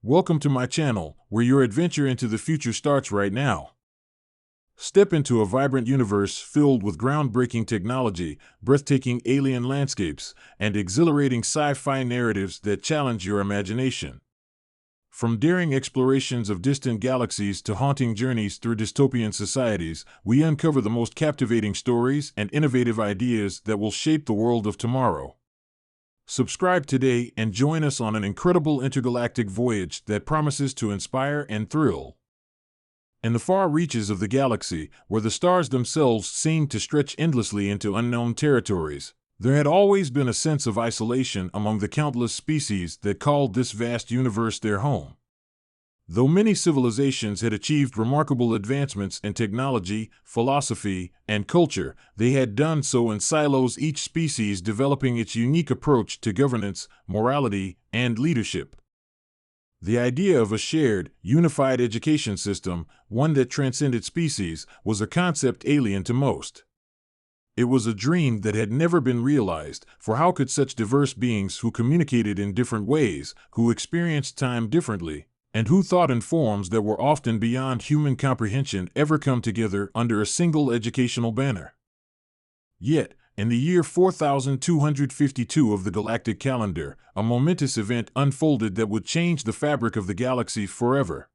Welcome to my channel, where your adventure into the future starts right now. Step into a vibrant universe filled with groundbreaking technology, breathtaking alien landscapes, and exhilarating sci-fi narratives that challenge your imagination. From daring explorations of distant galaxies to haunting journeys through dystopian societies, we uncover the most captivating stories and innovative ideas that will shape the world of tomorrow. Subscribe today and join us on an incredible intergalactic voyage that promises to inspire and thrill. In the far reaches of the galaxy, where the stars themselves seem to stretch endlessly into unknown territories, there had always been a sense of isolation among the countless species that called this vast universe their home. Though many civilizations had achieved remarkable advancements in technology, philosophy, and culture, they had done so in silos, each species developing its unique approach to governance, morality, and leadership. The idea of a shared, unified education system, one that transcended species, was a concept alien to most. It was a dream that had never been realized, for how could such diverse beings who communicated in different ways, who experienced time differently, and who thought in forms that were often beyond human comprehension ever come together under a single educational banner? Yet, in the year 4252 of the galactic calendar, a momentous event unfolded that would change the fabric of the galaxy forever.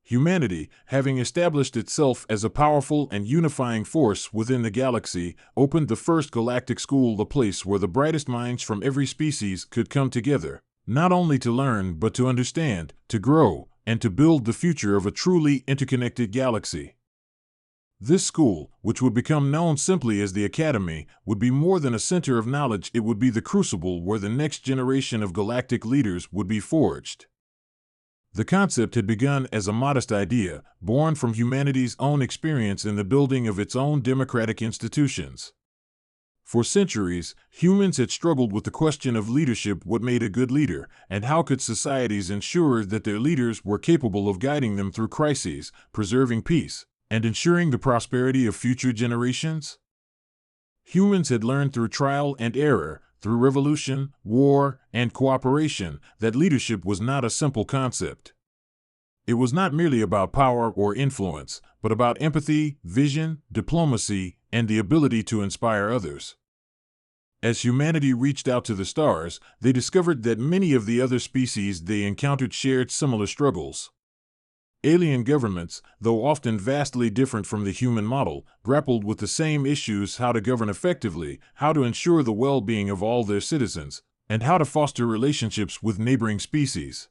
Humanity, having established itself as a powerful and unifying force within the galaxy, opened the first galactic school, a place where the brightest minds from every species could come together, not only to learn but to understand, to grow, and to build the future of a truly interconnected galaxy. This school, which would become known simply as the Academy, would be more than a center of knowledge. It would be the crucible where the next generation of galactic leaders would be forged. The concept had begun as a modest idea, born from humanity's own experience in the building of its own democratic institutions. For centuries, humans had struggled with the question of leadership: what made a good leader, and how could societies ensure that their leaders were capable of guiding them through crises, preserving peace, and ensuring the prosperity of future generations? Humans had learned through trial and error, through revolution, war, and cooperation, that leadership was not a simple concept. It was not merely about power or influence, but about empathy, vision, diplomacy, and the ability to inspire others. As humanity reached out to the stars, they discovered that many of the other species they encountered shared similar struggles. Alien governments, though often vastly different from the human model, grappled with the same issues: how to govern effectively, how to ensure the well-being of all their citizens, and how to foster relationships with neighboring species.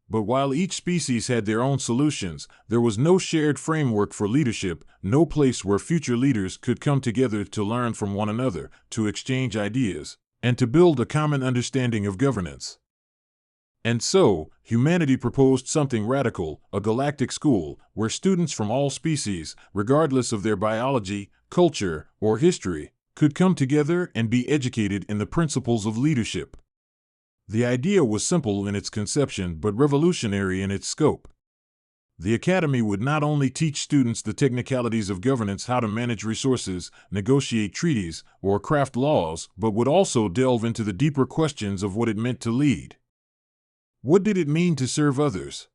But while each species had their own solutions, there was no shared framework for leadership, no place where future leaders could come together to learn from one another, to exchange ideas, and to build a common understanding of governance. And so, humanity proposed something radical: a galactic school, where students from all species, regardless of their biology, culture, or history, could come together and be educated in the principles of leadership. The idea was simple in its conception but revolutionary in its scope. The Academy would not only teach students the technicalities of governance, how to manage resources, negotiate treaties, or craft laws, but would also delve into the deeper questions of what it meant to lead. What did it mean to serve others?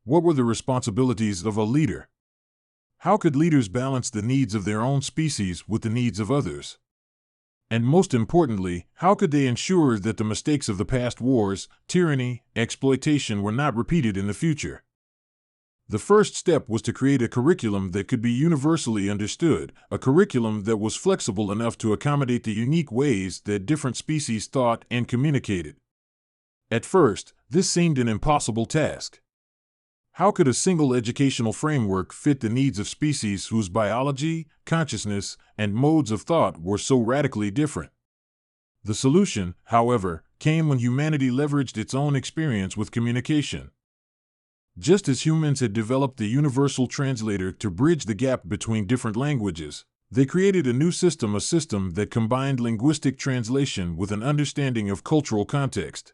What were the responsibilities of a leader? How could leaders balance the needs of their own species with the needs of others? And most importantly, how could they ensure that the mistakes of the past wars, tyranny, exploitation were not repeated in the future? The first step was to create a curriculum that could be universally understood, a curriculum that was flexible enough to accommodate the unique ways that different species thought and communicated. At first, this seemed an impossible task. How could a single educational framework fit the needs of species whose biology, consciousness, and modes of thought were so radically different? The solution, however, came when humanity leveraged its own experience with communication. Just as humans had developed the universal translator to bridge the gap between different languages, they created a new system, a system that combined linguistic translation with an understanding of cultural context.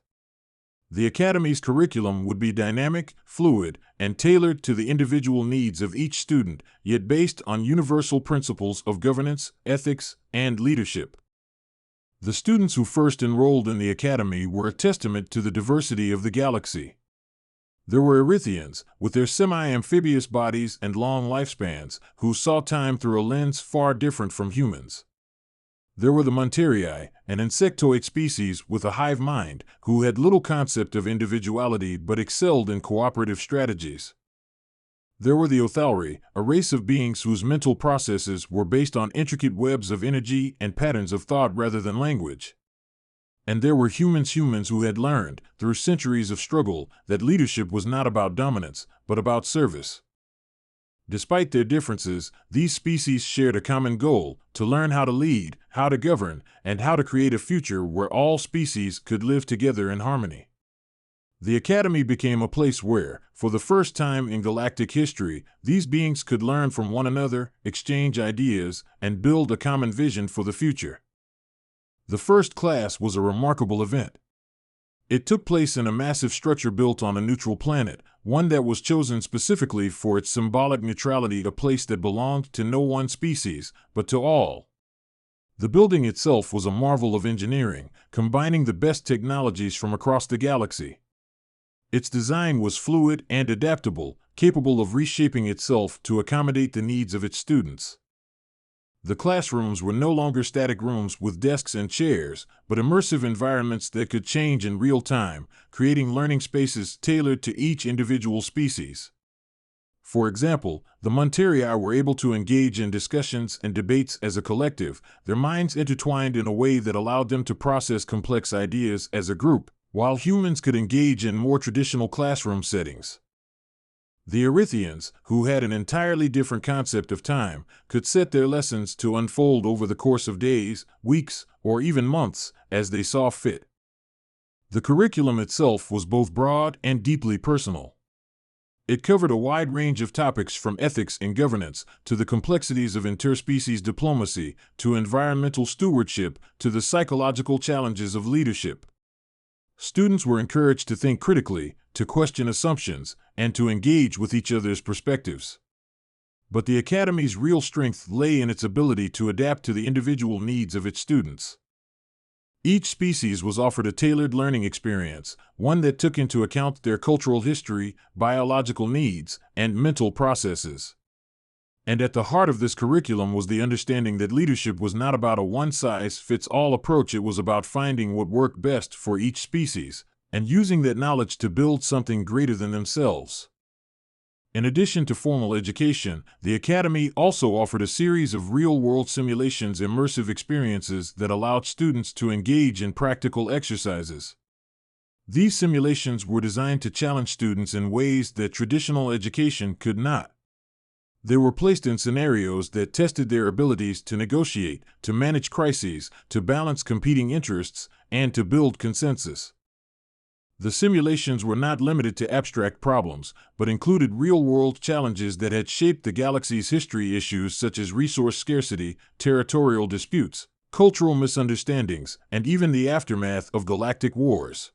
The Academy's curriculum would be dynamic, fluid, and tailored to the individual needs of each student, yet based on universal principles of governance, ethics, and leadership. The students who first enrolled in the Academy were a testament to the diversity of the galaxy. There were Erythians, with their semi-amphibious bodies and long lifespans, who saw time through a lens far different from humans. There were the Monterii, an insectoid species with a hive mind, who had little concept of individuality but excelled in cooperative strategies. There were the Othalri, a race of beings whose mental processes were based on intricate webs of energy and patterns of thought rather than language. And there were humans who had learned, through centuries of struggle, that leadership was not about dominance, but about service. Despite their differences, these species shared a common goal: to learn how to lead, how to govern, and how to create a future where all species could live together in harmony. The Academy became a place where, for the first time in galactic history, these beings could learn from one another, exchange ideas, and build a common vision for the future. The first class was a remarkable event. It took place in a massive structure built on a neutral planet, one that was chosen specifically for its symbolic neutrality, a place that belonged to no one species, but to all. The building itself was a marvel of engineering, combining the best technologies from across the galaxy. Its design was fluid and adaptable, capable of reshaping itself to accommodate the needs of its students. The classrooms were no longer static rooms with desks and chairs, but immersive environments that could change in real time, creating learning spaces tailored to each individual species. For example, the Monterii were able to engage in discussions and debates as a collective, their minds intertwined in a way that allowed them to process complex ideas as a group, while humans could engage in more traditional classroom settings. The Erythians, who had an entirely different concept of time, could set their lessons to unfold over the course of days, weeks, or even months, as they saw fit. The curriculum itself was both broad and deeply personal. It covered a wide range of topics from ethics and governance, to the complexities of interspecies diplomacy, to environmental stewardship, to the psychological challenges of leadership. Students were encouraged to think critically, to question assumptions, and to engage with each other's perspectives. But the Academy's real strength lay in its ability to adapt to the individual needs of its students. Each species was offered a tailored learning experience, one that took into account their cultural history, biological needs, and mental processes. And at the heart of this curriculum was the understanding that leadership was not about a one-size-fits-all approach. It was about finding what worked best for each species, and using that knowledge to build something greater than themselves. In addition to formal education, the Academy also offered a series of real-world simulations, immersive experiences that allowed students to engage in practical exercises. These simulations were designed to challenge students in ways that traditional education could not. They were placed in scenarios that tested their abilities to negotiate, to manage crises, to balance competing interests, and to build consensus. The simulations were not limited to abstract problems, but included real-world challenges that had shaped the galaxy's history, issues such as resource scarcity, territorial disputes, cultural misunderstandings, and even the aftermath of galactic wars.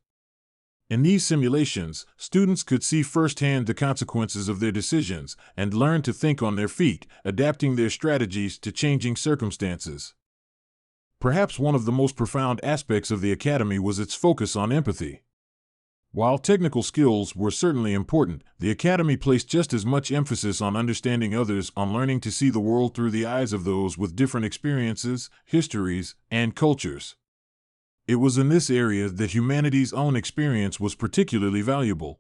In these simulations, students could see firsthand the consequences of their decisions and learn to think on their feet, adapting their strategies to changing circumstances. Perhaps one of the most profound aspects of the Academy was its focus on empathy. While technical skills were certainly important, the Academy placed just as much emphasis on understanding others, on learning to see the world through the eyes of those with different experiences, histories, and cultures. It was in this area that humanity's own experience was particularly valuable.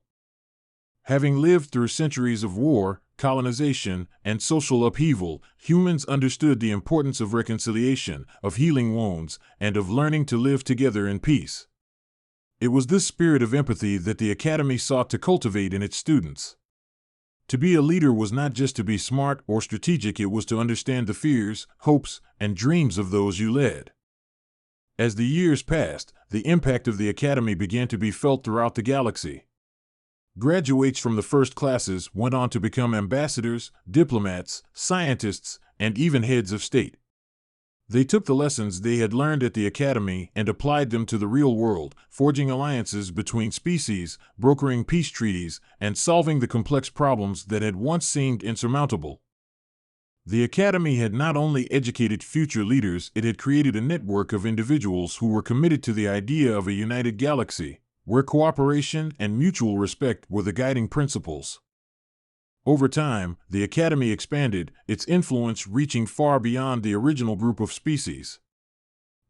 Having lived through centuries of war, colonization, and social upheaval, humans understood the importance of reconciliation, of healing wounds, and of learning to live together in peace. It was this spirit of empathy that the Academy sought to cultivate in its students. To be a leader was not just to be smart or strategic, it was to understand the fears, hopes, and dreams of those you led. As the years passed, the impact of the Academy began to be felt throughout the galaxy. Graduates from the first classes went on to become ambassadors, diplomats, scientists, and even heads of state. They took the lessons they had learned at the Academy and applied them to the real world, forging alliances between species, brokering peace treaties, and solving the complex problems that had once seemed insurmountable. The Academy had not only educated future leaders, it had created a network of individuals who were committed to the idea of a united galaxy, where cooperation and mutual respect were the guiding principles. Over time, the Academy expanded, its influence reaching far beyond the original group of species.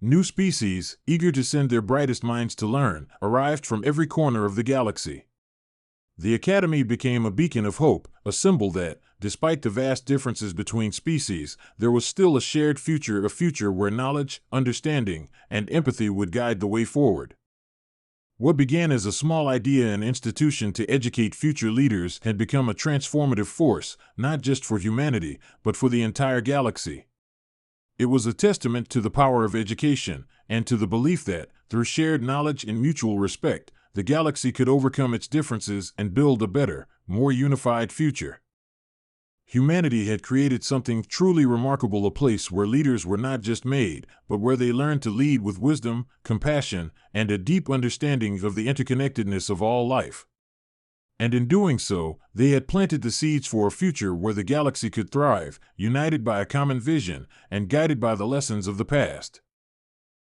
New species, eager to send their brightest minds to learn, arrived from every corner of the galaxy. The Academy became a beacon of hope, a symbol that, despite the vast differences between species, there was still a shared future, a future where knowledge, understanding, and empathy would guide the way forward. What began as a small idea and institution to educate future leaders had become a transformative force, not just for humanity, but for the entire galaxy. It was a testament to the power of education, and to the belief that, through shared knowledge and mutual respect, the galaxy could overcome its differences and build a better, more unified future. Humanity had created something truly remarkable, a place where leaders were not just made, but where they learned to lead with wisdom, compassion, and a deep understanding of the interconnectedness of all life. And in doing so, they had planted the seeds for a future where the galaxy could thrive, united by a common vision and guided by the lessons of the past.